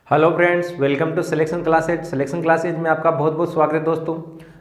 Hello friends, welcome to selection classes. Selection classes में आपका बहुत बहुत स्वागत है दोस्तों।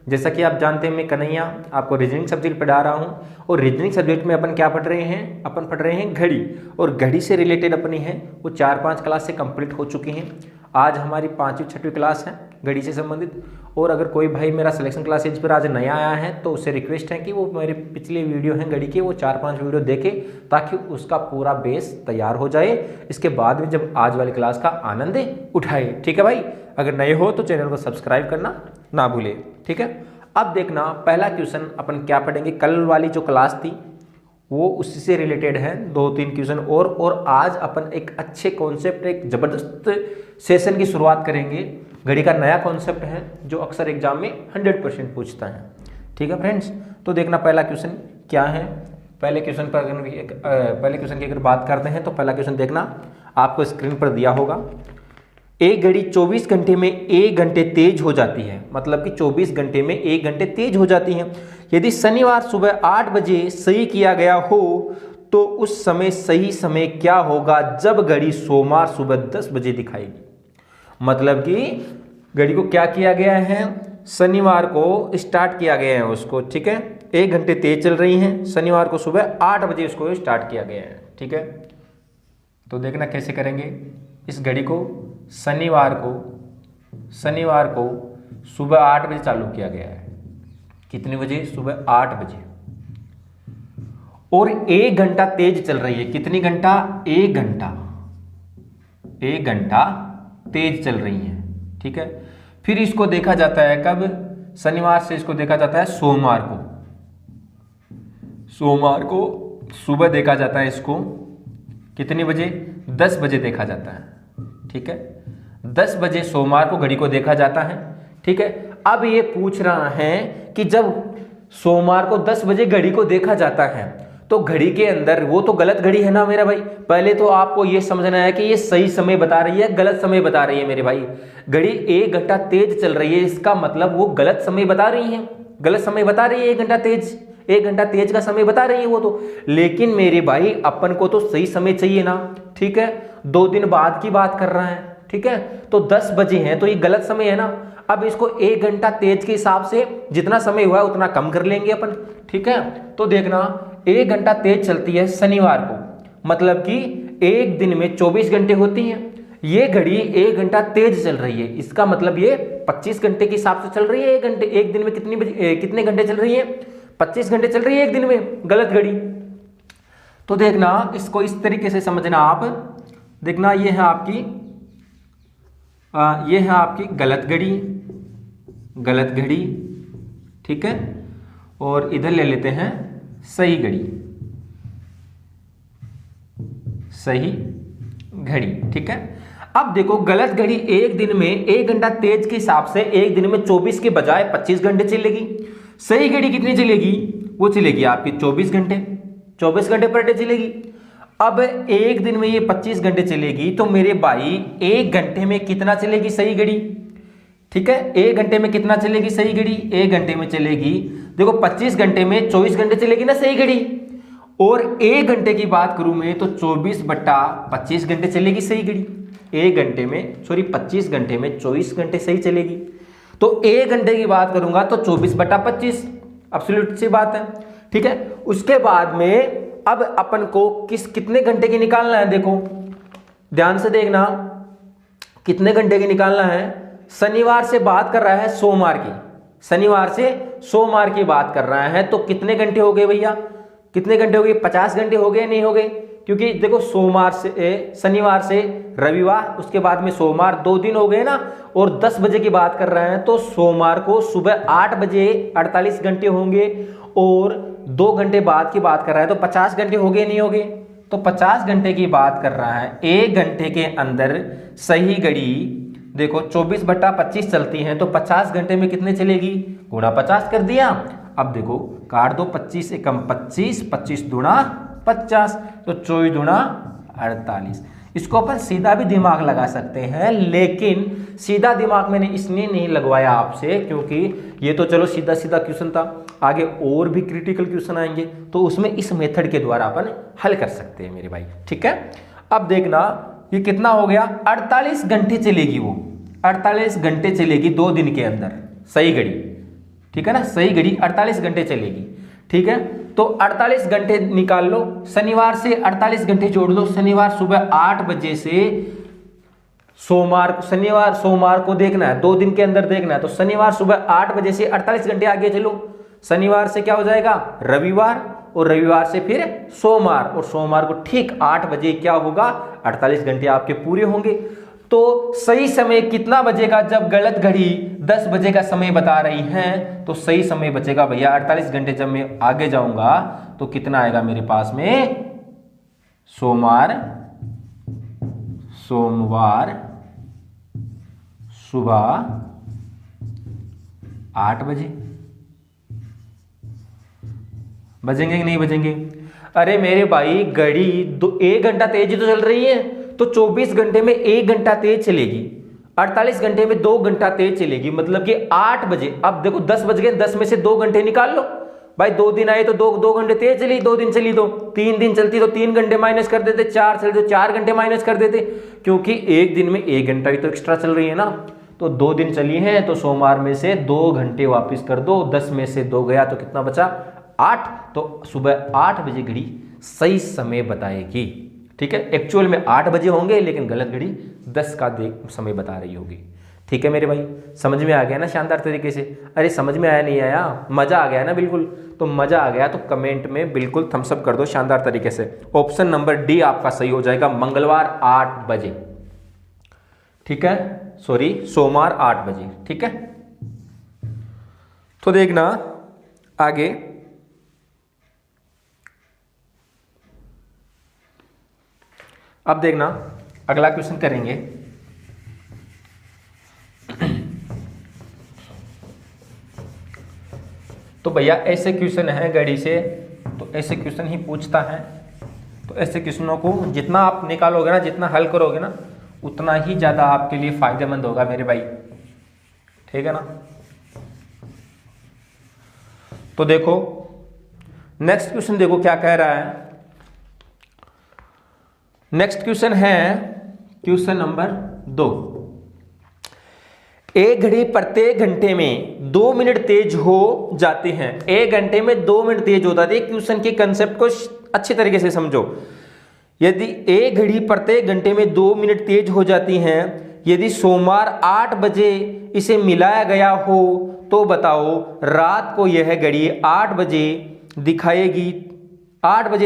जैसा कि आप जानते हैं, मैं कन्हैया आपको रीजनिंग सब्जेक्ट पढ़ा रहा हूं और रीजनिंग सब्जेक्ट में अपन क्या पढ़ रहे हैं? अपन पढ़ रहे हैं घड़ी, और घड़ी से रिलेटेड अपनी है वो 4-5 क्लास से कंप्लीट हो चुकी हैं। आज हमारी 5वीं 6वीं क्लास है घड़ी से संबंधित। और अगर कोई भाई मेरा सिलेक्शन क्लासेज पर आज नया आया है तो उससे रिक्वेस्ट है कि वो मेरे पिछले वीडियो हैं घड़ी के, वो 4-5 वीडियो देखे ताकि उसका पूरा बेस तैयार हो जाए। इसके बाद में जब आज वाली क्लास का आनंद उठाए। ठीक है भाई, अगर नए हो तो चैनल को सब्सक्राइब करना ना भूले। ठीक है, अब देखना पहला क्वेश्चन अपन क्या पढ़ेंगे। कल वाली जो क्लास थी वो उसी से रिलेटेड है, 2-3 क्वेश्चन और आज अपन एक अच्छे कॉन्सेप्ट, एक जबरदस्त सेशन की शुरुआत करेंगे। घड़ी का नया कॉन्सेप्ट है जो अक्सर एग्जाम में 100% पूछता है। ठीक है फ्रेंड्स, तो देखना पहला क्वेश्चन क्या है। पहले क्वेश्चन की अगर बात करते हैं तो पहला क्वेश्चन देखना, आपको स्क्रीन पर दिया होगा। एक घड़ी 24 घंटे में 1 घंटे तेज हो जाती है, मतलब कि 24 घंटे में 1 घंटे तेज हो जाती है। यदि शनिवार सुबह 8 बजे सही किया गया हो तो उस समय सही समय क्या होगा जब घड़ी सोमवार सुबह 10 बजे दिखाएगी। मतलब कि घड़ी को क्या किया गया है, शनिवार को स्टार्ट किया गया है उसको। ठीक है, 1 घंटे तेज चल रही हैं, शनिवार को सुबह 8 बजे उसको स्टार्ट किया गया है। ठीक है, तो देखना कैसे करेंगे। इस घड़ी को शनिवार को सुबह 8 बजे चालू किया गया है। कितने बजे? सुबह 8 बजे। और 1 घंटा तेज चल रही है। कितनी घंटा? 1 घंटा। 1 घंटा तेज चल रही है। ठीक है, फिर इसको देखा जाता है कब? शनिवार से इसको देखा जाता है सोमवार को। सोमवार को सुबह देखा जाता है इसको। कितने बजे? 10 बजे देखा जाता है। ठीक है, 10 बजे सोमवार को घड़ी को देखा जाता है। ठीक है, अब ये पूछ रहा है कि जब सोमवार को 10 बजे घड़ी को देखा जाता है तो घड़ी के अंदर वो तो गलत घड़ी है ना मेरा भाई। पहले तो आपको ये समझना है कि ये सही समय बता रही है गलत समय बता रही है मेरे भाई। घड़ी 1 घंटा तेज चल रही है, इसका मतलब वो गलत समय बता रही है, गलत समय बता रही है। 1 घंटा तेज, 1 घंटा तेज का समय बता रही है वो तो। लेकिन मेरे भाई अपन को तो सही समय चाहिए ना। ठीक है, 2 दिन बाद की बात कर रहा है। ठीक है, तो 10 बजे हैं तो ये गलत समय है ना। अब इसको 1 घंटा तेज के हिसाब से जितना समय हुआ है उतना कम कर लेंगे अपन। ठीक है, तो देखना 1 घंटा तेज चलती है शनिवार को, मतलब कि एक दिन में 24 घंटे होती हैं। ये घड़ी 1 घंटा तेज चल रही है, इसका मतलब ये 25 घंटे के हिसाब से चल रही है। 1 घंटे, एक दिन में कितने घंटे चल रही है? 25 घंटे चल रही है एक दिन में, गलत घड़ी। तो देखना इसको इस तरीके से समझना आप। देखना ये है आपकी गलत घड़ी। ठीक है, और इधर ले लेते हैं सही घड़ी। ठीक है, अब देखो गलत घड़ी एक दिन में 1 घंटा तेज के हिसाब से एक दिन में 24 के बजाय 25 घंटे चलेगी। सही घड़ी कितनी चलेगी? वो चलेगी आपकी 24 घंटे पर डे चलेगी। अब एक दिन में ये 25 घंटे चलेगी तो मेरे भाई 1 घंटे में कितना चलेगी सही घड़ी? ठीक है, 1 घंटे में कितना चलेगी सही घड़ी? 1 घंटे में चलेगी, देखो 25 घंटे में 24 घंटे चलेगी ना सही घड़ी। और 1 घंटे की बात करूं मैं तो 24/25 घंटे चलेगी सही घड़ी। 25 घंटे में 24 घंटे सही चलेगी। तो 1 घंटे की बात करूंगा तो 24/25, एब्सोल्यूट सी बात है। ठीक है, उसके बाद में अब अपन को कितने घंटे की निकालना है? देखो ध्यान से देखना, कितने घंटे की निकालना है। शनिवार से बात कर रहा है सोमवार की, शनिवार से सोमवार की बात कर रहा है तो कितने घंटे हो गए भैया? कितने घंटे हो गए? 50 घंटे हो गए, नहीं हो गए? क्योंकि देखो शनिवार से रविवार, उसके बाद में सोमवार, 2 दिन हो गए ना। और 10 बजे की बात कर रहे हैं तो सोमवार को सुबह 8 बजे 48 घंटे होंगे, और 2 घंटे बाद की बात कर रहा है तो 50 घंटे हो गए, नहीं हो गए? तो 50 घंटे की बात कर रहा है। 1 घंटे के अंदर सही घड़ी देखो 24/25 चलती है तो 50 घंटे में कितने चलेगी? गुणा 50 कर दिया। अब देखो काट दो, 25 एकम 25, 25 दूना 50, तो 24 दूना 48। इसको अपन सीधा भी दिमाग लगा सकते हैं, लेकिन सीधा दिमाग मैंने इसलिए नहीं लगवाया आपसे क्योंकि ये तो चलो सीधा सीधा क्वेश्चन था, आगे और भी क्रिटिकल क्वेश्चन आएंगे तो उसमें इस मेथड के द्वारा अपन हल कर सकते हैं मेरे भाई। ठीक है, अब देखना ये कितना हो गया, 48 घंटे चलेगी वो, 48 घंटे चलेगी 2 दिन के अंदर सही घड़ी, ठीक है ना, सही घड़ी 48 घंटे चलेगी, ठीक है। तो 48 घंटे निकाल लो, शनिवार से 48 घंटे जोड़ लो, शनिवार सुबह 8 बजे से सोमवार को देखना है, 2 दिन के अंदर देखना है, तो शनिवार सुबह 8 बजे से 48 घंटे आगे चलो, शनिवार से क्या हो जाएगा रविवार, और रविवार से फिर सोमवार, और सोमवार को ठीक 8 बजे क्या होगा 48 घंटे आपके पूरे होंगे। तो सही समय कितना बजेगा, जब गलत घड़ी 10 बजे का समय बता रही है तो सही समय बचेगा भैया 48 घंटे। जब मैं आगे जाऊंगा तो कितना आएगा मेरे पास में, सोमवार सुबह 8 बजे बजेंगे कि नहीं बजेंगे? अरे मेरे भाई घड़ी 1 घंटा तेज ही तो चल रही है, तो 24 घंटे में 1 घंटा तेज चलेगी, 48 घंटे में 2 घंटा तेज चलेगी, मतलब कि 8 बजे। अब देखो 10 बज गए, 10 में से 2 घंटे निकाल लो भाई, 2 दिन आए तो 2 घंटे तेज चली, 2 दिन चली तो 3 दिन चलती तो 3 घंटे माइनस कर देते, 4 चलते तो 4 घंटे माइनस कर देते, क्योंकि एक दिन में 1 घंटा ही तो एक्स्ट्रा चल रही है ना। तो 2 दिन चली है तो सोमवार में से 2 घंटे वापिस कर दो, 10 में से 2 गया तो कितना बचा 8, तो सुबह 8 बजे घड़ी सही समय बताएगी, ठीक है। एक्चुअल में 8 बजे होंगे लेकिन गलत घड़ी 10 का समय बता रही होगी, ठीक है मेरे भाई। समझ में आ गया ना शानदार तरीके से? अरे समझ में आया नहीं आया, मजा आ गया ना? बिल्कुल, तो मजा आ गया तो कमेंट में बिल्कुल थम्स अप कर दो शानदार तरीके से। ऑप्शन नंबर डी आपका सही हो जाएगा, मंगलवार 8 बजे, ठीक है, सॉरी सोमवार 8 बजे, ठीक है। तो देखना आगे, अब देखना अगला क्वेश्चन करेंगे। तो भैया ऐसे क्वेश्चन है घड़ी से, तो ऐसे क्वेश्चन ही पूछता है, तो ऐसे क्वेश्चनों को जितना आप निकालोगे ना, जितना हल करोगे ना, उतना ही ज्यादा आपके लिए फायदेमंद होगा मेरे भाई, ठीक है ना। तो देखो नेक्स्ट क्वेश्चन, देखो क्या कह रहा है। नेक्स्ट क्वेश्चन है क्वेश्चन नंबर 2। एक घड़ी प्रत्येक घंटे में 2 मिनट तेज हो जाती हैं, 1 घंटे में 2 मिनट तेज होता है। क्वेश्चन के कंसेप्ट को अच्छी तरीके से समझो। यदि एक घड़ी प्रत्येक घंटे में 2 मिनट तेज हो जाती हैं, यदि सोमवार 8 बजे इसे मिलाया गया हो तो बताओ रात को यह घड़ी 8 बजे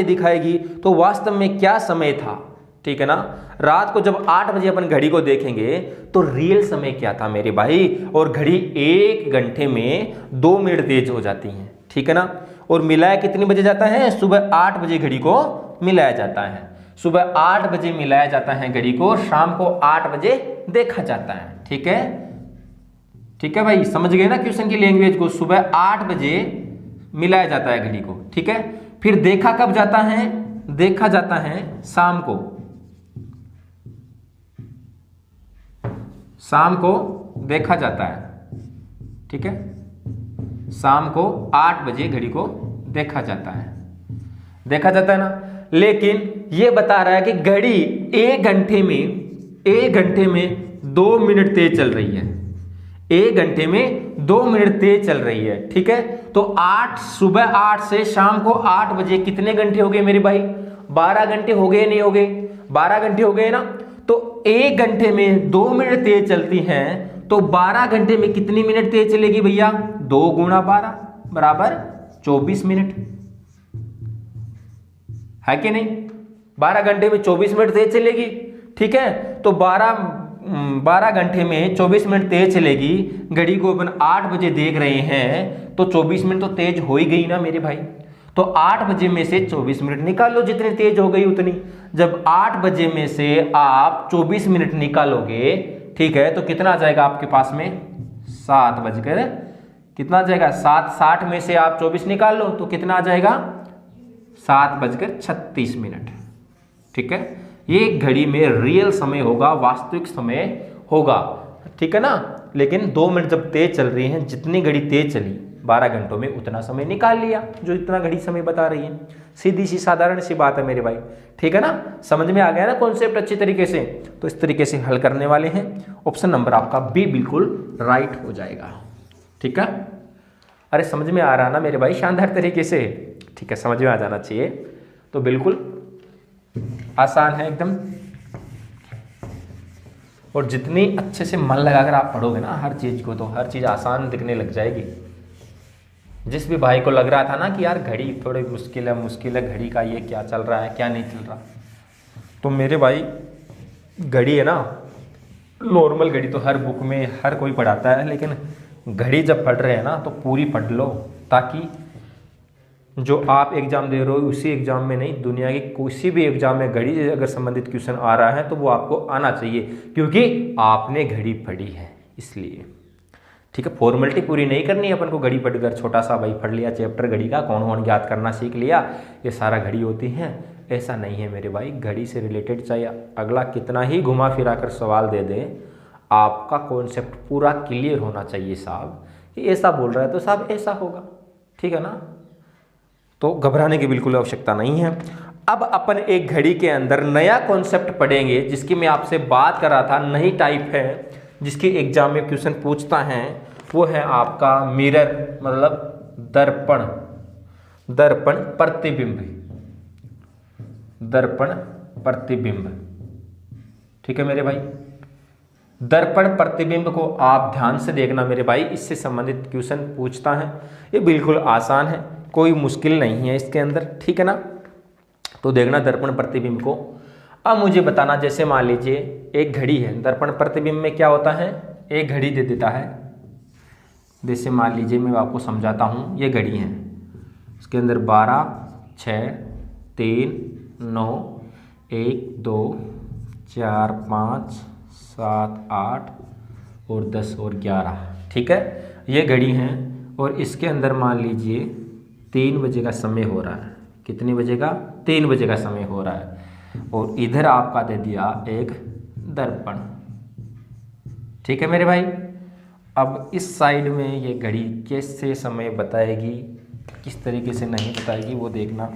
दिखाएगी तो वास्तव में क्या समय था, ठीक है ना। रात को जब 8 बजे अपन घड़ी को देखेंगे तो रियल समय क्या था मेरे भाई, और घड़ी 1 घंटे में 2 मिनट तेज हो जाती हैं, ठीक है ना। और मिलाया कितने बजे जाता है, सुबह 8 बजे घड़ी को मिलाया जाता है, सुबह 8 बजे मिलाया जाता है घड़ी को, शाम को 8 बजे देखा जाता है, ठीक है। ठीक है भाई, समझ गए ना क्वेश्चन की लैंग्वेज को। सुबह 8 बजे मिलाया जाता है घड़ी को, ठीक है। फिर देखा कब जाता है, देखा जाता है शाम को, शाम को देखा जाता है, ठीक है। शाम को 8 बजे घड़ी को देखा जाता है, देखा जाता है ना। लेकिन ये बता रहा है कि घड़ी 1 घंटे में 2 मिनट तेज चल रही है, 1 घंटे में 2 मिनट तेज चल रही है, ठीक है। तो सुबह 8 से शाम को 8 बजे कितने घंटे हो गए मेरे भाई, 12 घंटे हो गए, नहीं हो गए, 12 घंटे हो गए ना। तो 1 घंटे में 2 मिनट तेज चलती हैं, तो 12 घंटे में कितनी मिनट तेज चलेगी भैया, 2 गुणा 12 बराबर 24 मिनट, है कि नहीं। 12 घंटे में 24 मिनट तेज चलेगी, ठीक है। तो 12 घंटे में 24 मिनट तेज चलेगी, घड़ी को अपन 8 बजे देख रहे हैं तो 24 मिनट तो तेज हो ही गई ना मेरे भाई। तो 8 बजे में से 24 मिनट निकाल लो, जितनी तेज हो गई उतनी। जब 8 बजे में से आप 24 मिनट निकालोगे, ठीक है, तो कितना आ जाएगा आपके पास में, 7 बजकर कितना आ जाएगा, 7:60 में से आप 24 निकाल लो तो कितना आ जाएगा, 7:36 मिनट, ठीक है। ये घड़ी में रियल समय होगा, वास्तविक समय होगा, ठीक है ना। लेकिन 2 मिनट जब तेज चल रही है, जितनी घड़ी तेज चली 12 घंटों में उतना समय निकाल लिया, जो इतना घड़ी समय बता रही है, सीधी सी साधारण सी बात है मेरे भाई, ठीक है ना। समझ में आ गया ना कॉन्सेप्ट अच्छी तरीके से। तो इस तरीके से हल करने वाले हैं। ऑप्शन नंबर आपका बी बिल्कुल राइट हो जाएगा, ठीक है। अरे समझ में आ रहा ना मेरे भाई, शानदार तरीके से, ठीक है, समझ में आ जाना चाहिए। तो बिल्कुल आसान है एकदम, और जितनी अच्छे से मन लगाकर आप पढ़ोगे ना हर चीज़ को, तो हर चीज़ आसान दिखने लग जाएगी। जिस भी भाई को लग रहा था ना कि यार घड़ी थोड़ी मुश्किल है घड़ी का, ये क्या चल रहा है क्या नहीं चल रहा, तो मेरे भाई घड़ी है ना, नॉर्मल घड़ी तो हर बुक में हर कोई पढ़ाता है, लेकिन घड़ी जब पढ़ रहे हैं ना तो पूरी पढ़ लो, ताकि जो आप एग्जाम दे रहे हो उसी एग्जाम में नहीं, दुनिया की किसी भी एग्जाम में घड़ी से अगर संबंधित क्वेश्चन आ रहा है तो वो आपको आना चाहिए, क्योंकि आपने घड़ी पढ़ी है इसलिए, ठीक है। फॉर्मेलिटी पूरी नहीं करनी है अपन को घड़ी पढ़कर, छोटा सा भाई पढ़ लिया चैप्टर घड़ी का, कौन कौन ज्ञात करना सीख लिया, ये सारा घड़ी होती है, ऐसा नहीं है मेरे भाई। घड़ी से रिलेटेड चाहे अगला कितना ही घुमा फिरा कर सवाल दे दे, आपका कॉन्सेप्ट पूरा क्लियर होना चाहिए साहब, कि ऐसा बोल रहा है तो साहब ऐसा होगा, ठीक है ना। तो घबराने की बिल्कुल आवश्यकता नहीं है। अब अपन एक घड़ी के अंदर नया कॉन्सेप्ट पढ़ेंगे, जिसकी मैं आपसे बात कर रहा था, नई टाइप है जिसके एग्जाम में क्वेश्चन पूछता है, वो है आपका मिरर, मतलब दर्पण, दर्पण प्रतिबिंब, दर्पण प्रतिबिंब, ठीक है मेरे भाई। दर्पण प्रतिबिंब को आप ध्यान से देखना मेरे भाई, इससे संबंधित क्वेश्चन पूछता है, ये बिल्कुल आसान है, कोई मुश्किल नहीं है इसके अंदर, ठीक है ना। तो देखना दर्पण प्रतिबिंब को। अब मुझे बताना, जैसे मान लीजिए एक घड़ी है, दर्पण प्रतिबिंब में क्या होता है, एक घड़ी दे देता है, जैसे मान लीजिए मैं आपको समझाता हूँ, ये घड़ी है, इसके अंदर 12, 6, 3, 9, 1, 2, 4, 5, 7, 8 और 10 और 11, ठीक है, ये घड़ी है। और इसके अंदर मान लीजिए 3 बजे का समय हो रहा है, कितने बजे का, 3 बजे का समय हो रहा है, और इधर आपका दे दिया एक दर्पण, ठीक है मेरे भाई। अब इस साइड में ये घड़ी कैसे समय बताएगी, किस तरीके से नहीं बताएगी, वो देखना।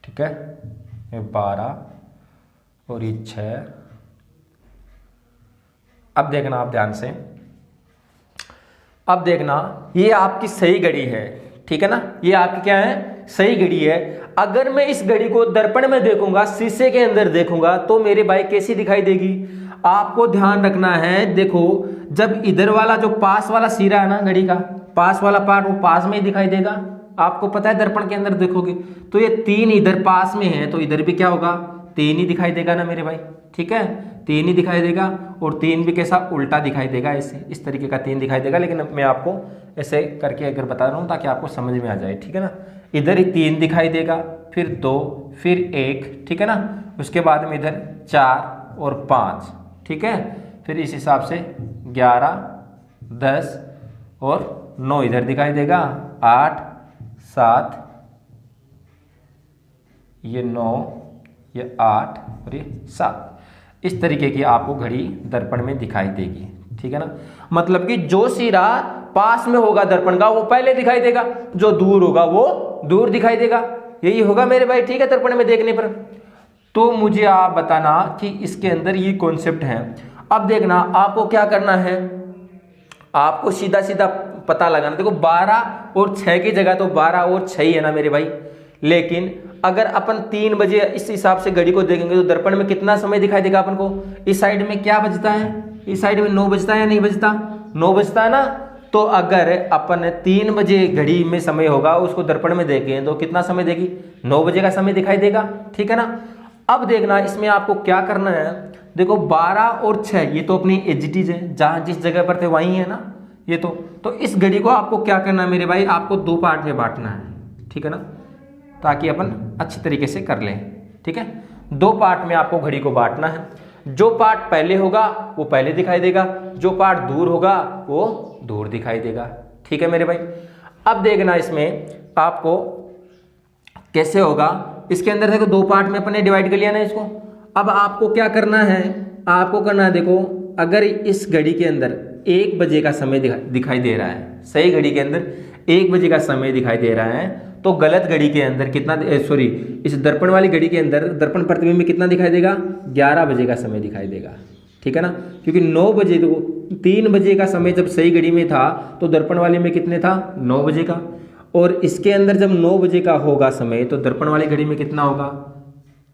ठीक है, ये 12 और ये 6। अब देखना आप ध्यान से, अब देखना ये आपकी सही घड़ी है, ठीक है ना, ये आपकी क्या है, सही घड़ी है। अगर मैं इस घड़ी को दर्पण में देखूंगा, शीशे के अंदर देखूंगा, तो मेरे भाई कैसी दिखाई देगी। आपको ध्यान रखना है, देखो जब इधर वाला जो पास वाला सिरा है ना घड़ी का, पास वाला पार्ट, वो पास में ही दिखाई देगा। आपको पता है दर्पण के अंदर देखोगे तो ये 3 इधर पास में है, तो इधर भी क्या होगा, 3 ही दिखाई देगा ना मेरे भाई, ठीक है, 3 ही दिखाई देगा। और 3 भी कैसा, उल्टा दिखाई देगा, ऐसे इस तरीके का 3 दिखाई देगा। लेकिन मैं आपको ऐसे करके अगर बता रहा हूँ ताकि आपको समझ में आ जाए, ठीक है ना। इधर ही 3 दिखाई देगा, फिर 2, फिर 1, ठीक है ना, उसके बाद में इधर 4 और 5, ठीक है, फिर इस हिसाब से 11, 10 और 9 इधर दिखाई देगा, 8, 7, ये 9, ये 8 और ये 7, इस तरीके की आपको घड़ी दर्पण में दिखाई देगी, ठीक है ना। मतलब कि जो सिरा पास में होगा दर्पण का वो पहले दिखाई देगा, जो दूर होगा वो दूर दिखाई देगा, यही होगा मेरे भाई, ठीक है, दर्पण में देखने पर। तो मुझे आप बताना कि इसके अंदर ये कॉन्सेप्ट है। अब देखना आपको क्या करना है, आपको सीधा सीधा पता लगाना। देखो 12 और 6 की जगह तो 12 और 6 ही है ना मेरे भाई, लेकिन अगर अपन 3 बजे इस हिसाब से घड़ी को देखेंगे तो दर्पण में कितना समय दिखाई देगा अपन को। इस साइड में क्या बजता है, इस साइड में 9 बजता है या नहीं बजता, 9 बजता है ना। तो अगर अपन 3 बजे घड़ी में समय होगा, उसको दर्पण में देखें तो कितना समय देगी, 9 बजे का समय दिखाई देगा, ठीक है ना। अब देखना इसमें आपको क्या करना है, देखो 12 और 6 ये तो अपनी एजिटीज है, जहां जिस जगह पर थे वहीं है ना ये तो इस घड़ी को आपको क्या करना है मेरे भाई, आपको 2 पार्ट में बांटना है, ठीक है ना, ताकि अपन अच्छी तरीके से कर लें, ठीक है। 2 पार्ट में आपको घड़ी को बांटना है, जो पार्ट पहले होगा वो पहले दिखाई देगा, जो पार्ट दूर होगा वो दूर दिखाई देगा, ठीक है मेरे भाई। अब देखना इसमें आपको कैसे होगा, इसके अंदर देखो 2 पार्ट में अपने डिवाइड कर लिया ना इसको। अब आपको क्या करना है, आपको करना है देखो अगर इस घड़ी के अंदर 1 बजे का समय दिखाई दे रहा है, सही घड़ी के अंदर 1 बजे का समय दिखाई दे रहा है, तो गलत घड़ी के अंदर कितना, सॉरी, इस दर्पण वाली घड़ी के अंदर दर्पण प्रतिबिंब में कितना दिखाई देगा, 11 बजे का समय दिखाई देगा। ठीक है ना, क्योंकि 9 बजे, तो 3 बजे का समय जब सही घड़ी में था तो दर्पण वाली में कितने था, 9 बजे का, और इसके अंदर जब 9 बजे का होगा समय तो दर्पण वाली घड़ी में कितना होगा,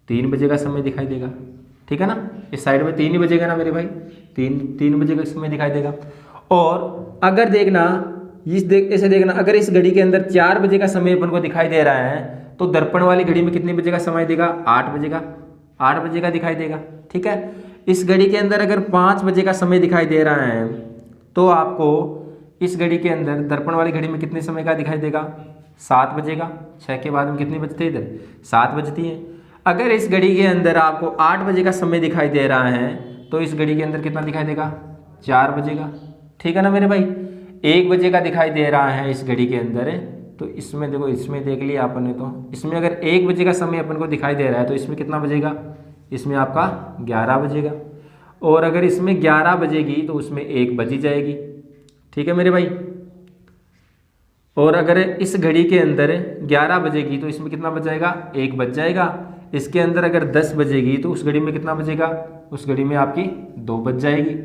3 बजे का समय दिखाई देगा। ठीक है ना, इस साइड में 3 ही बजेगा ना मेरे भाई, 3 बजे का समय दिखाई देगा। और अगर देखना ऐसे देखना, अगर इस घड़ी के अंदर 4 बजे का समय अपन को दिखाई दे रहा है तो दर्पण वाली घड़ी में कितने बजे का समय देगा, 8 बजे का दिखाई देगा। ठीक है, इस घड़ी के अंदर अगर 5 बजे का समय दिखाई दे रहा है तो आपको इस घड़ी के अंदर दर्पण वाली घड़ी में कितने समय का दिखाई देगा, 7 बजे का। 6 के बाद में कितनी बजती है, इधर 7 बजती है। अगर इस घड़ी के अंदर आपको 8 बजे का समय दिखाई दे रहा है तो इस घड़ी के अंदर कितना दिखाई देगा, 4 बजे का। ठीक है ना मेरे भाई, 1 बजे का दिखाई दे रहा है इस घड़ी के अंदर, तो इसमें देखो, इसमें देख लिया अपन ने, तो इसमें अगर 1 बजे का समय अपन को दिखाई दे रहा है तो इसमें कितना बजेगा, इसमें आपका 11 बजेगा। और अगर इसमें 11 बजेगी तो उसमें 1 बजी जाएगी। ठीक है मेरे भाई, और अगर इस घड़ी के अंदर 11 बजेगी तो इसमें कितना बज जाएगा, 1 बज जाएगा। इसके अंदर अगर 10 बजेगी तो उस घड़ी में कितना बजेगा, उस घड़ी में आपकी 2 बज जाएगी।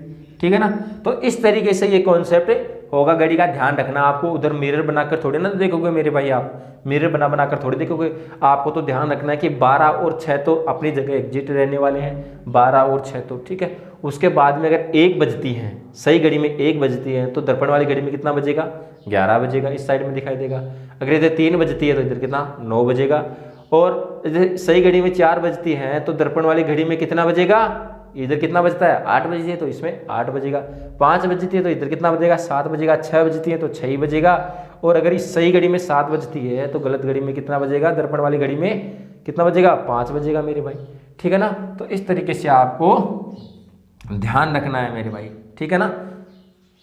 ठीक है ना, तो इस तरीके से ये कॉन्सेप्ट होगा घड़ी का। ध्यान रखना, आपको उधर मिरर बनाकर थोड़े ना देखोगे मेरे भाई, आप मिरर बनाकर थोड़े देखोगे। आपको तो ध्यान रखना है कि 12 और 6 तो अपनी जगह एग्जिट रहने वाले हैं, 12 और 6 तो ठीक है। उसके बाद में अगर 1 बजती है, सही घड़ी में 1 बजती है तो दर्पण वाली घड़ी में कितना बजेगा, 11 बजेगा, इस साइड में दिखाई देगा। अगर इधर 3 बजती है तो इधर कितना, 9 बजेगा। और सही घड़ी में 4 बजती है तो दर्पण वाली घड़ी में कितना बजेगा, इधर कितना बजता है, 8 बजती है तो इसमें 8 बजेगा। 5 बजती है तो इधर कितना बजेगा, 7 बजेगा। 6 बजती है तो 6 ही बजेगा। और अगर इस सही घड़ी में 7 बजती है तो गलत घड़ी में कितना बजेगा, दर्पण वाली घड़ी में कितना बजेगा, 5 बजेगा मेरे भाई। ठीक है ना, तो इस तरीके से आपको ध्यान रखना है मेरे भाई। ठीक है ना,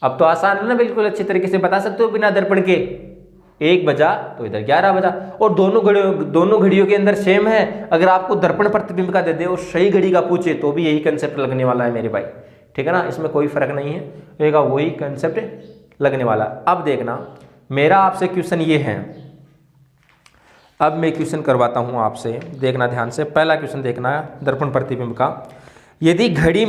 अब तो आसान है ना, बिल्कुल अच्छे तरीके से बता सकते हो बिना दर्पण के। 1 बजा तो इधर 11 बजा, और दोनों घड़ियों के अंदर सेम है। अगर आपको दर्पण प्रतिबिंब का दे दे और सही घड़ी का पूछे तो भी यही कंसेप्ट लगने वाला है मेरे भाई। ठीक है ना, इसमें कोई फर्क नहीं है, रहेगा वही कंसेप्ट लगने वाला। अब देखना, मेरा आपसे क्वेश्चन ये है, अब मैं क्वेश्चन करवाता हूं आपसे, देखना ध्यान से। पहला क्वेश्चन देखना है दर्पण प्रतिबिंब का। यदि घड़ी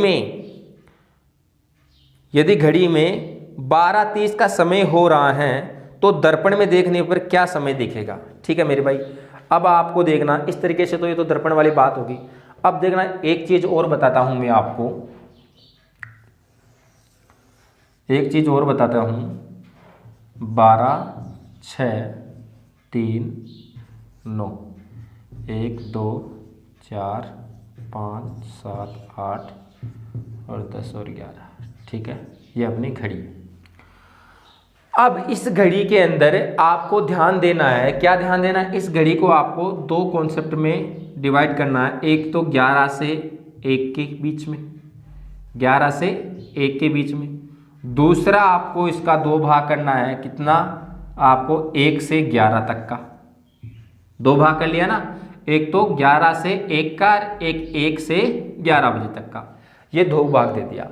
में 12:30 का समय हो रहा है तो दर्पण में देखने पर क्या समय दिखेगा। ठीक है मेरे भाई, अब आपको देखना इस तरीके से, तो ये तो दर्पण वाली बात होगी। अब देखना, एक चीज और बताता हूं मैं आपको, एक चीज और बताता हूं। 12, 6, 3, 9, 1, 2, 4, 5, 7, 8 और 10 और 11। ठीक है, ये अपनी घड़ी। अब इस घड़ी के अंदर आपको ध्यान देना है, क्या ध्यान देना है, इस घड़ी को आपको 2 कॉन्सेप्ट में डिवाइड करना है। एक तो 11 से 1 के बीच में, 11 से 1 के बीच में। दूसरा आपको इसका 2 भाग करना है, कितना, आपको 1 से 11 तक का 2 भाग कर लिया ना। एक तो 11 से 1 का, एक 1 से 11 बजे तक का, ये 2 भाग दे दिया।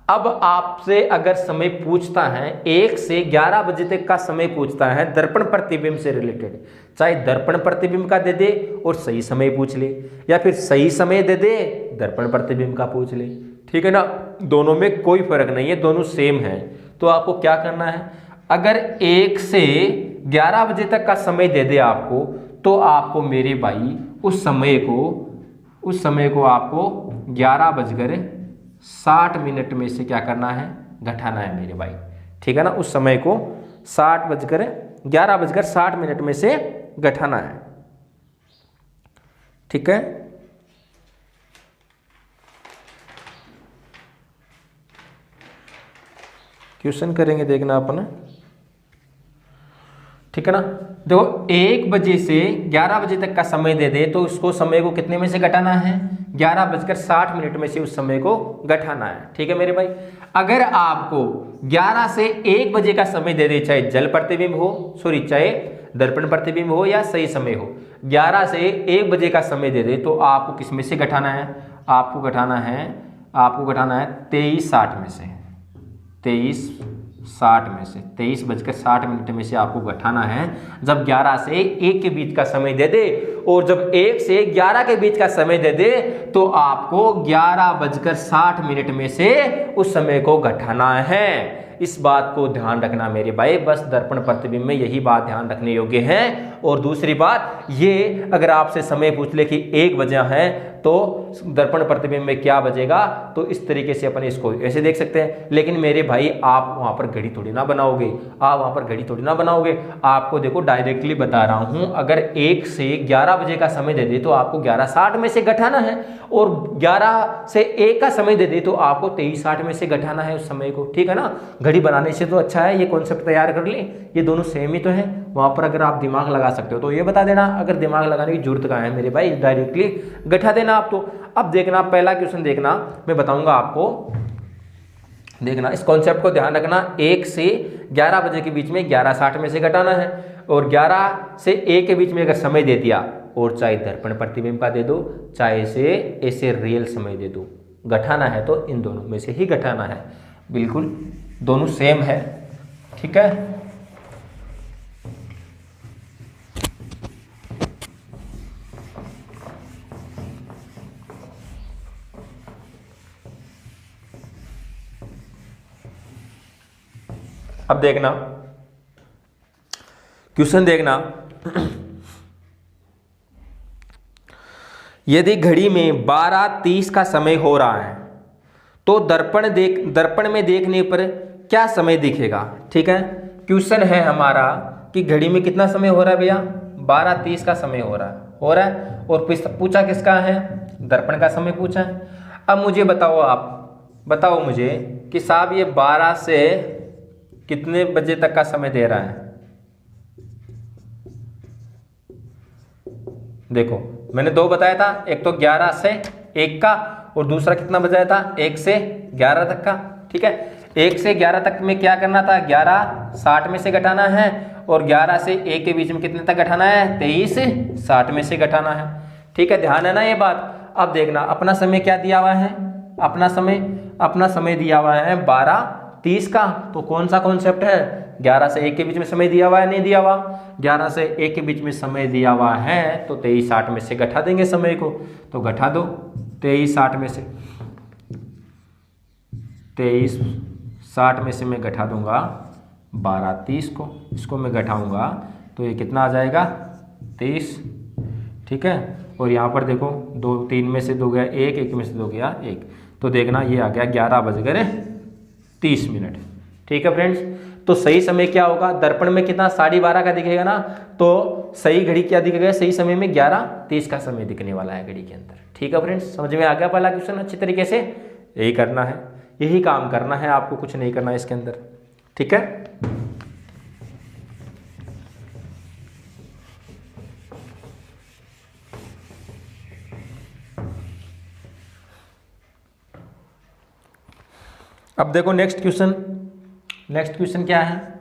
अब आपसे अगर समय पूछता है, 1 से 11 बजे तक का समय पूछता है दर्पण प्रतिबिंब से रिलेटेड, चाहे दर्पण प्रतिबिंब का दे दे और सही समय पूछ ले, या फिर सही समय दे दे दर्पण प्रतिबिंब का पूछ ले। ठीक है ना, दोनों में कोई फर्क नहीं है, दोनों सेम है। तो आपको क्या करना है, अगर 1 से 11 बजे तक का समय दे दे आपको, तो आपको मेरे भाई उस समय को आपको 11:60 में से क्या करना है, घटाना है मेरे भाई। ठीक है ना, उस समय को 11:60 में से घटाना है। ठीक है, क्वेश्चन करेंगे, देखना अपन। ठीक है ना, देखो 1 बजे से 11 बजे तक का समय दे दे तो उसको समय को कितने में से घटाना है, 11:60 में से उस समय को घटाना है। ठीक है मेरे भाई, अगर आपको 11 से 1 बजे का समय दे दे, चाहे जल प्रतिबिंब हो, चाहे दर्पण प्रतिबिंब हो या सही समय हो, 11 से 1 बजे का समय दे दे तो आपको किस में से घटाना है, आपको घटाना है आपको घटाना है 23:60 में से, 23:60 में से 23:60 में से आपको घटाना है। जब 11 से 1 के बीच का समय दे दे और जब 1 से 11 के बीच का समय दे दे तो आपको 11:60 में से उस समय को घटाना है। इस बात को ध्यान रखना मेरे भाई, बस दर्पण प्रतिबिंब में यही बात ध्यान रखने योग्य है। और दूसरी बात ये, अगर आपसे समय पूछ ले कि 1 बजा है तो दर्पण प्रतिबिंब में क्या बजेगा, तो इस तरीके से अपन इसको ऐसे देख सकते हैं। लेकिन मेरे भाई आप वहां पर घड़ी थोड़ी ना बनाओगे, आपको देखो डायरेक्टली बता रहा हूं, अगर 1 से 11 बजे का समय दे दे तो आपको 11:60 में से घटाना है, और 11 से 1 का समय दे दे तो आपको 23:60 में से घटाना है उस समय को। ठीक है ना, घड़ी बनाने से तो अच्छा है ये कॉन्सेप्ट तैयार कर ले, ये दोनों सेम ही तो है। वहां पर अगर आप दिमाग लगा सकते हो तो ये बता देना, अगर दिमाग लगाने की जरूरत कहाँ है मेरे भाई, डायरेक्टली घटा देना आप तो। अब देखना पहला क्वेश्चन, देखना मैं बताऊंगा आपको, देखना इस कॉन्सेप्ट को ध्यान रखना। 1 से 11 बजे के बीच में 11:60 में से घटाना है, और 11 से 1 के बीच में अगर समय दे दिया, और चाहे दर्पण प्रतिबिंब का दे दो चाहे से ऐसे रियल समय दे दो, घटाना है तो इन दोनों में से ही घटाना है, बिल्कुल दोनों सेम है। ठीक है, अब देखना क्वेश्चन, देखना यदि घड़ी में 12:30 का समय हो रहा है तो दर्पण में देखने पर क्या समय दिखेगा। ठीक है, क्वेश्चन है हमारा कि घड़ी में कितना समय हो रहा है भैया, 12:30 का समय हो रहा है, और पूछा किसका है, दर्पण का समय पूछा है। अब मुझे बताओ मुझे कि साहब ये 12 से कितने बजे तक का समय दे रहा है। देखो मैंने 2 बताया था, एक तो 11 से 1 का, और दूसरा कितना बताया था, 1 से 11 तक का। ठीक है, 1 से 11 तक में क्या करना था, 11:60 में से घटाना है, और 11 से 1 के बीच में कितने तक घटाना है, 23:60 में से घटाना है। ठीक है, ध्यान है ना ये बात। अब देखना अपना समय क्या दिया हुआ है, अपना समय दिया हुआ है 12:30 का, तो कौन सा कॉन्सेप्ट है, 11 से 1 के बीच में समय दिया हुआ है, नहीं दिया हुआ, 11 से 1 के बीच में समय दिया हुआ है, तो 23:60 में से घटा देंगे समय को, तो घटा दो 23:60 में से, 23:60 में से मैं घटा दूंगा 12:30 को, इसको मैं घटाऊंगा तो ये कितना आ जाएगा, 23। ठीक है, और यहाँ पर देखो 2 3 में से 2 गया 1, 1 में से 2 गया 1, तो देखना ये आ गया 11:30। ठीक है फ्रेंड्स, तो सही समय क्या होगा, दर्पण में कितना 12:30 का दिखेगा ना, तो सही घड़ी क्या दिखेगा, सही समय में 11:30 का समय दिखने वाला है घड़ी के अंदर। ठीक है फ्रेंड्स, समझ में आ गया पहला क्वेश्चन अच्छी तरीके से, यही करना है, यही काम करना है आपको, कुछ नहीं करना है इसके अंदर। ठीक है, अब देखो नेक्स्ट क्वेश्चन क्या है,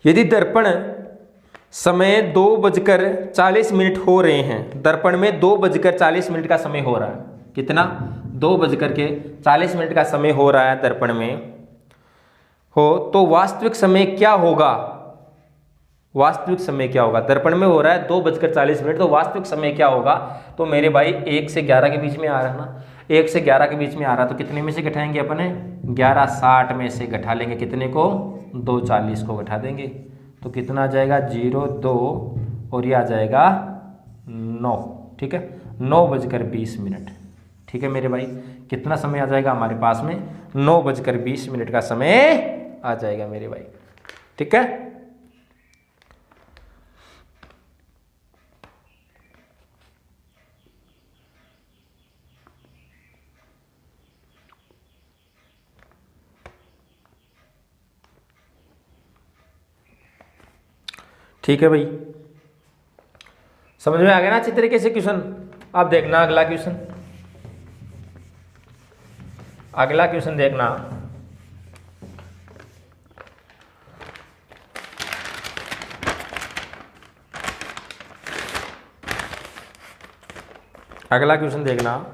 यदि दर्पण समय 2:40 हो रहे हैं, दर्पण में 2:40 का समय हो रहा है, कितना, 2:40 का समय हो रहा है दर्पण में हो, तो वास्तविक समय क्या होगा, दर्पण में हो रहा है 2:40, तो वास्तविक समय क्या होगा, तो मेरे भाई 1 से 11 के बीच में आ रहा है ना, 1 से 11 के बीच में आ रहा, तो कितने में से घटाएंगे अपने, 11:60 में से घटा लेंगे, कितने को, 2:40 को घटा देंगे, तो कितना आ जाएगा, 0:2, और ये आ जाएगा 9। ठीक है, 9:20। ठीक है मेरे भाई, कितना समय आ जाएगा हमारे पास में, 9:20 का समय आ जाएगा मेरे भाई। ठीक है, ठीक है भाई, समझ में आ गया ना अच्छी तरीके से क्वेश्चन। अब देखना अगला क्वेश्चन देखना, अगला क्वेश्चन देखना,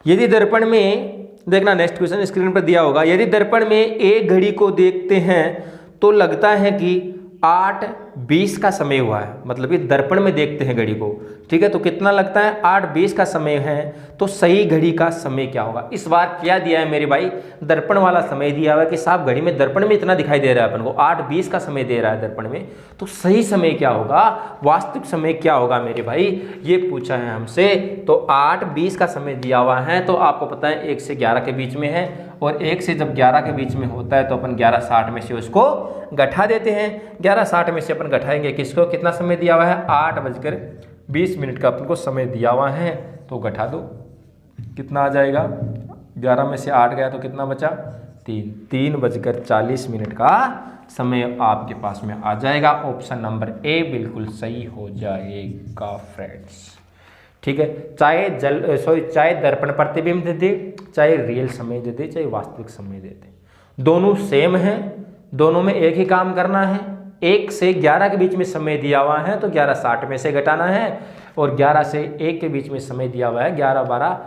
यदि दर्पण में, देखना नेक्स्ट क्वेश्चन स्क्रीन पर दिया होगा, यदि दर्पण में एक घड़ी को देखते हैं तो लगता है कि 8:20 का समय हुआ है, मतलब कि दर्पण में देखते हैं घड़ी को, ठीक है, तो कितना लगता है 8:20 का समय है, तो सही घड़ी का समय क्या होगा। इस बार क्या दिया है मेरे भाई, दर्पण वाला समय दिया हुआ है कि साहब घड़ी में दर्पण में इतना दिखाई दे रहा है अपन को, 8:20 का समय दे रहा है दर्पण में, तो सही समय क्या होगा, वास्तविक समय क्या होगा मेरे भाई, ये पूछा है हमसे। तो 8:20 का समय दिया हुआ है, तो आपको पता है 1 से 11 के बीच में है, और 1 से जब 11 के बीच में होता है तो अपन 11:60 में से उसको घटा देते हैं। 11:60 में से अपन घटाएंगे किसको, कितना समय दिया हुआ है, 8:20 का अपन को समय दिया हुआ है, तो घटा दो, कितना आ जाएगा, 11 में से 8 गया तो कितना बचा, 3:40 का समय आपके पास में आ जाएगा। ऑप्शन नंबर ए बिल्कुल सही हो जाएगा फ्रेंड्स, ठीक है। चाहे दर्पण प्रतिबिंब दे दे, चाहे रियल समय दे दे, चाहे वास्तविक समय दे दे, दोनों सेम है, दोनों में एक ही काम करना है। 1 से 11 के बीच में समय दिया हुआ है तो 11:60 में से घटाना है, और 11 से 1 के बीच में समय दिया हुआ है, 11, 12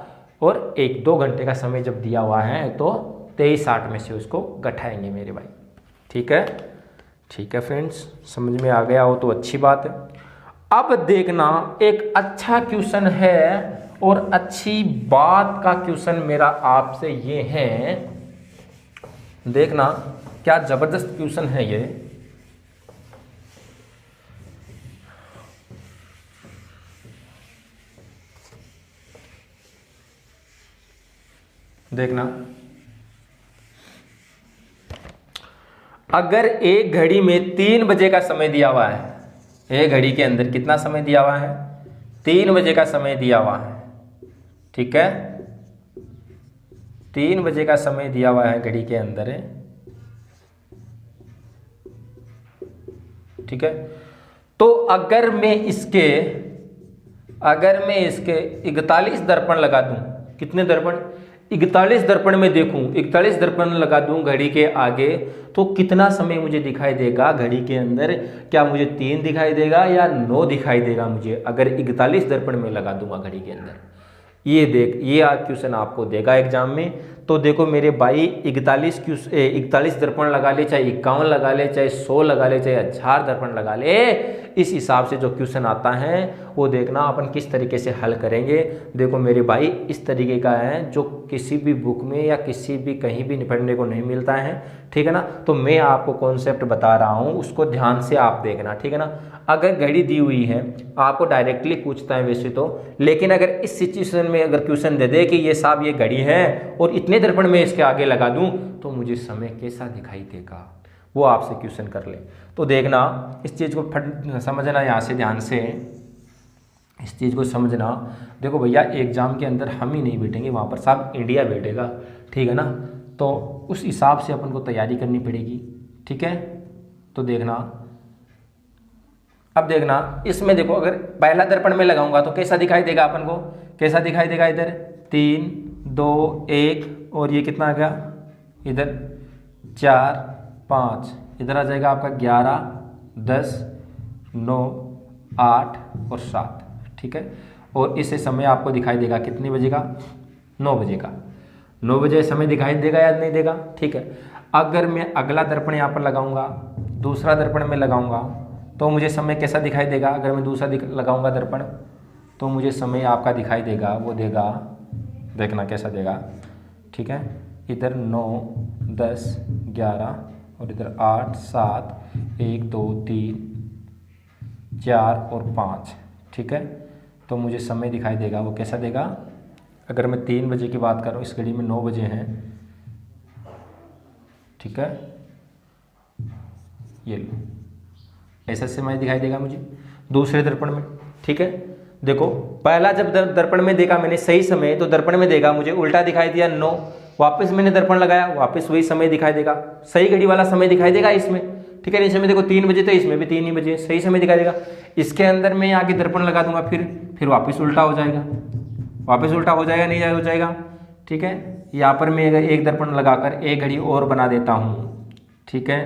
और 1, 2 घंटे का समय जब दिया हुआ है तो 23:60 में से उसको घटाएंगे मेरे भाई, ठीक है। ठीक है फ्रेंड्स, समझ में आ गया हो तो अच्छी बात है। अब देखना एक अच्छा क्वेश्चन है, और अच्छी बात का क्वेश्चन मेरा आपसे ये है, देखना क्या जबरदस्त क्वेश्चन है ये। देखना, अगर एक घड़ी में 3 बजे का समय दिया हुआ है, एक घड़ी के अंदर कितना समय दिया हुआ है, 3 बजे का समय दिया हुआ है, ठीक है, 3 बजे का समय दिया हुआ है घड़ी के अंदर है, ठीक है। तो अगर मैं इसके 41 दर्पण लगा दूं, कितने दर्पण, 41 दर्पण में देखूं, 41 दर्पण लगा दूं घड़ी के आगे, तो कितना समय मुझे दिखाई देगा घड़ी के अंदर, क्या मुझे 3 दिखाई देगा या 9 दिखाई देगा मुझे, अगर 41 दर्पण में लगा दूंगा घड़ी के अंदर। ये देख, ये क्वेश्चन आपको देगा एग्जाम में। तो देखो मेरे भाई 41 दर्पण लगा ले, चाहे 51 लगा ले, चाहे 100 लगा ले, चाहे 1000 दर्पण लगा ले, इस हिसाब से जो क्वेश्चन आता है वो देखना अपन किस तरीके से हल करेंगे। देखो मेरे भाई इस तरीके का है जो किसी भी बुक में या किसी भी कहीं भी पढ़ने को नहीं मिलता है, ठीक है ना। तो मैं आपको कॉन्सेप्ट बता रहा हूँ, उसको ध्यान से आप देखना, ठीक है ना। अगर घड़ी दी हुई है, आपको डायरेक्टली पूछता है वैसे तो, लेकिन अगर इस सिचुएशन में अगर क्वेश्चन दे दे कि ये साहब ये घड़ी है और इतने दर्पण में इसके आगे लगा दूं तो मुझे समय कैसा दिखाई देगा, वो आपसे क्वेश्चन कर ले। तो देखना इस चीज़ को समझना, यहाँ से ध्यान से इस चीज़ को समझना। देखो भैया एग्जाम के अंदर हम ही नहीं बैठेंगे, वहाँ पर साहब इंडिया बैठेगा, ठीक है ना। तो उस हिसाब से अपन को तैयारी करनी पड़ेगी, ठीक है। तो देखना, अब देखना इसमें देखो अगर पहला दर्पण में लगाऊंगा तो कैसा दिखाई देगा अपन को, कैसा दिखाई देगा, इधर 3, 2, 1 और ये कितना आ गया, इधर 4, 5, इधर आ जाएगा आपका 11, 10, 9, 8 और 7, ठीक है। और इससे समय आपको दिखाई देगा कितने बजे का, 9 बजे का। 9 बजे समय दिखाई देगा या नहीं देगा, ठीक है। अगर मैं अगला दर्पण यहाँ पर लगाऊंगा, दूसरा दर्पण में लगाऊंगा तो मुझे समय कैसा दिखाई देगा। अगर मैं दूसरा लगाऊंगा दर्पण तो मुझे समय आपका दिखाई देगा, वो देगा, देखना कैसा देगा, ठीक है। इधर 9, 10, 11 और इधर 8, 7, 1, 2, 3, 4 और 5, ठीक है। तो मुझे समय दिखाई देगा, वो कैसा देगा। अगर मैं 3 बजे की बात करूँ, इस घड़ी में 9 बजे हैं, ठीक है, ये लो, ऐसा समय दिखाई देगा मुझे दूसरे दर्पण में, ठीक है। देखो पहला जब दर्पण में देखा मैंने सही समय, तो दर्पण में देखा मुझे उल्टा दिखाई दिया 9, वापस मैंने दर्पण लगाया, वापस वही समय दिखाई देगा, सही घड़ी वाला समय दिखाई देगा इसमें, ठीक है। इसमें देखो 3 बजे तो इसमें भी 3 ही बजे सही समय दिखाई देगा। इसके अंदर मैं आगे दर्पण लगा दूंगा, फिर वापस उल्टा हो जाएगा, वापस उल्टा हो जाएगा, नहीं हो जाएगा, ठीक है। यहाँ पर मैं अगर एक दर्पण लगाकर एक घड़ी और बना देता हूँ, ठीक है,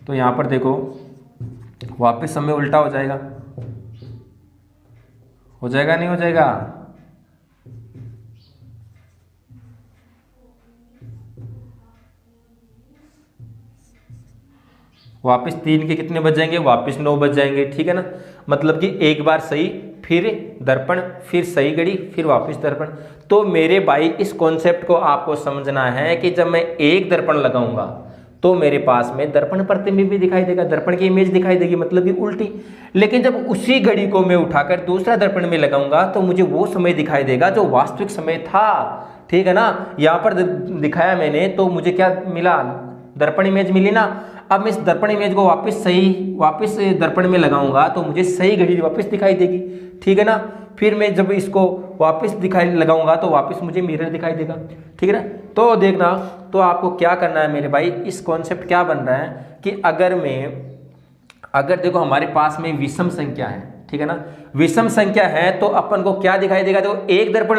तो यहाँ पर देखो वापस समय उल्टा हो जाएगा, नहीं हो जाएगा। वापस 3 के कितने बज जाएंगे, वापस 9 बज जाएंगे, ठीक है ना। मतलब कि एक बार सही, फिर दर्पण, फिर सही घड़ी, फिर वापस दर्पण। तो मेरे भाई इस कॉन्सेप्ट को आपको समझना है कि जब मैं एक दर्पण लगाऊंगा तो मेरे पास में दर्पण प्रतिबिंब भी दिखाई देगा, दर्पण की इमेज दिखाई देगी, मतलब कि उल्टी। लेकिन जब उसी घड़ी को मैं उठाकर दूसरा दर्पण में लगाऊंगा तो मुझे वो समय दिखाई देगा जो वास्तविक समय था, ठीक है ना। यहाँ पर दिखाया मैंने तो मुझे क्या मिला, दर्पण इमेज मिली ना। अब मैं इस दर्पण इमेज को वापस दर्पण में लगाऊंगा तो मुझे सही घड़ी वापस दिखाई देगी, ठीक है ना। फिर मैं जब इसको वापस लगाऊंगा तो वापस मुझे मिरर दिखाई देगा, ठीक है ना। तो देखना, तो आपको क्या करना है मेरे भाई, इस कॉन्सेप्ट क्या बन रहा है कि अगर देखो हमारे पास में विषम संख्या है, ठीक है ना, विषम संख्या है तो अपन को क्या दिखाई देगा। देखो एक दर्पण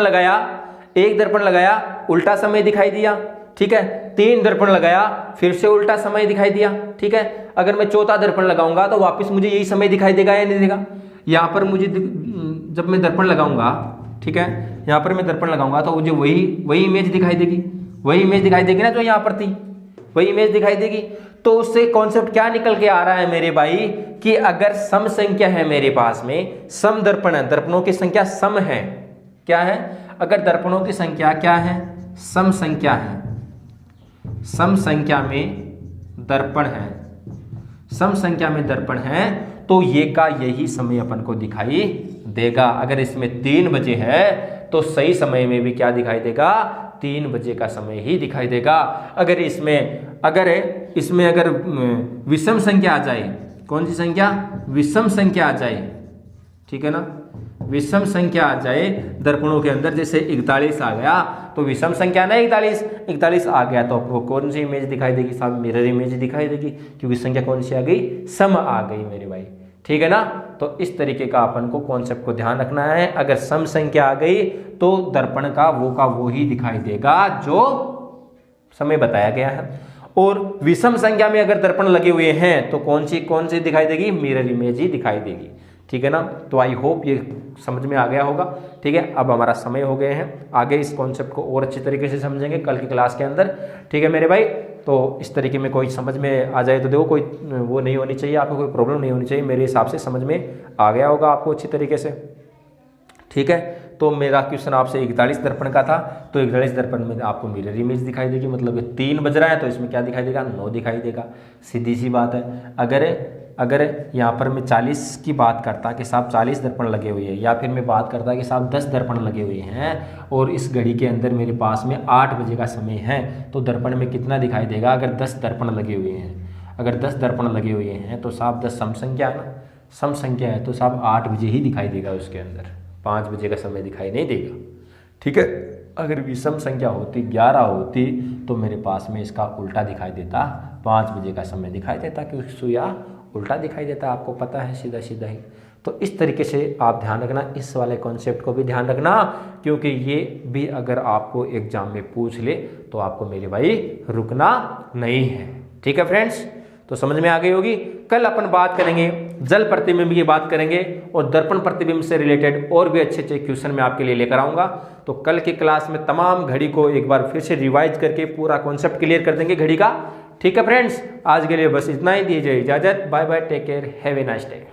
लगाया उल्टा समय दिखाई दिया, ठीक है। 3 दर्पण लगाया फिर से उल्टा समय दिखाई दिया, ठीक है। अगर मैं चौथा दर्पण लगाऊंगा तो वापस मुझे यही समय दिखाई देगा या नहीं देगा। यहाँ पर मुझे जब मैं दर्पण लगाऊंगा, ठीक है, यहाँ पर मैं दर्पण लगाऊंगा तो मुझे वही इमेज दिखाई देगी, वही इमेज दिखाई देगी ना जो यहाँ पर थी, वही इमेज दिखाई देगी। तो उससे कॉन्सेप्ट क्या निकल के आ रहा है मेरे भाई कि अगर सम संख्या है मेरे पास में, सम दर्पण है, दर्पणों की संख्या सम है, क्या है, अगर दर्पणों की संख्या क्या है, सम संख्या है, सम संख्या में दर्पण है, सम संख्या में दर्पण है तो ये का यही समय अपन को दिखाई देगा। अगर इसमें 3 बजे है तो सही समय में भी क्या दिखाई देगा, 3 बजे का समय ही दिखाई देगा। अगर इसमें विषम संख्या आ जाए, कौन सी संख्या, विषम संख्या आ जाए, ठीक है ना, विषम संख्या आ जाए दर्पणों के अंदर, जैसे 41 आ गया तो विषम संख्या ना 41 आ गया तो आपको कौन सी इमेज दिखाई देगी, साहब मिरर इमेज दिखाई देगी, क्योंकि संख्या कौन सी आ गई, सम आ गई मेरे भाई, ठीक है ना। तो इस तरीके का अपन को कॉन्सेप्ट को ध्यान रखना है। अगर सम संख्या आ गई तो दर्पण का वो ही दिखाई देगा जो समय बताया गया है। और विषम संख्या में अगर दर्पण लगे हुए हैं तो कौन सी दिखाई देगी, मिरर इमेज ही दिखाई देगी, ठीक है ना। तो आई होप ये समझ में आ गया होगा, ठीक है। अब हमारा समय हो गए हैं, आगे इस कॉन्सेप्ट को और अच्छी तरीके से समझेंगे कल की क्लास के अंदर, ठीक है मेरे भाई। तो इस तरीके में कोई समझ में आ जाए तो देखो, कोई वो नहीं होनी चाहिए आपको, कोई प्रॉब्लम नहीं होनी चाहिए। मेरे हिसाब से समझ में आ गया होगा आपको अच्छी तरीके से, ठीक है। तो मेरा क्वेश्चन आपसे 41 दर्पण का था, तो 41 दर्पण में आपको मिरर इमेज दिखाई देगी, मतलब 3 बज रहा है तो इसमें क्या दिखाई देगा, 9 दिखाई देगा, सीधी सी बात है। अगर यहाँ पर मैं 40 की बात करता कि साहब 40 दर्पण लगे हुए हैं, या फिर मैं बात करता कि साहब 10 दर्पण लगे हुए हैं और इस घड़ी के अंदर मेरे पास में 8 बजे का समय है, तो दर्पण में कितना दिखाई देगा, अगर 10 दर्पण लगे हुए हैं, अगर 10 दर्पण लगे हुए हैं तो साहब 10 सम संख्या है ना, सम संख्या है तो साहब 8 बजे ही दिखाई देगा उसके अंदर, 5 बजे का समय दिखाई नहीं देगा, ठीक है। अगर विषम संख्या होती 11 होती तो मेरे पास में इसका उल्टा दिखाई देता, 5 बजे का समय दिखाई देता, क्योंकि सुइया उल्टा दिखाई देता, आपको पता है सीधा सीधा ही। तो इस तरीके से आप ध्यान रखना, इस वाले कॉन्सेप्ट को भी ध्यान रखना, क्योंकि ये भी अगर आपको एग्जाम में पूछ ले तो आपको मेरे भाई रुकना नहीं है, ठीक है फ्रेंड्स। तो समझ में आ गई होगी। कल अपन बात करेंगे जल प्रतिबिंब की बात करेंगे और दर्पण प्रतिबिंब से रिलेटेड और भी अच्छे अच्छे क्वेश्चन मैं आपके लिए लेकर आऊँगा। तो कल की क्लास में तमाम घड़ी को एक बार फिर से रिवाइज करके पूरा कॉन्सेप्ट क्लियर कर देंगे घड़ी का, ठीक है फ्रेंड्स। आज के लिए बस इतना ही, दीजिए इजाजत, bye bye, take care, have a nice day.